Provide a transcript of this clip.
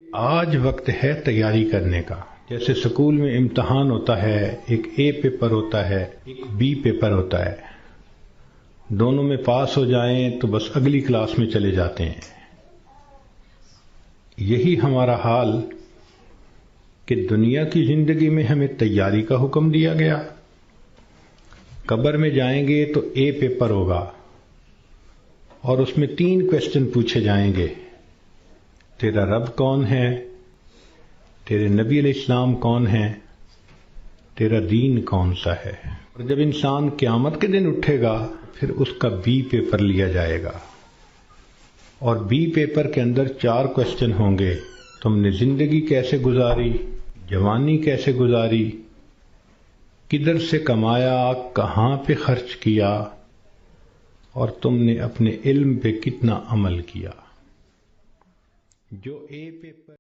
آج وقت ہے تیاری کرنے کا. جیسے سکول میں امتحان ہوتا ہے، ایک اے پیپر ہوتا ہے، ایک بی پیپر ہوتا ہے. دونوں میں پاس ہو جائیں تو بس اگلی کلاس میں چلے جاتے ہیں. یہی ہمارا حال کہ دنیا کی زندگی میں ہمیں تیاری کا حکم دیا گیا. قبر میں جائیں گے تو اے پیپر ہوگا اور اس میں 3 کویسچن پوچھے جائیں گے. تیرا رب کون ہے؟ تیرے نبی علیہ السلام کون ہیں؟ تیرا دین کون سا ہے؟ اور جب انسان قیامت کے دن اٹھے گا پھر اس کا بی پیپر لیا جائے گا، اور بی پیپر کے اندر 4 کویسچن ہوں گے. تم نے زندگی کیسے گزاری، جوانی کیسے گزاری، کدھر سے کمایا، کہاں پہ خرچ کیا، اور تم نے اپنے علم پہ کتنا عمل کیا. جو اے پیپر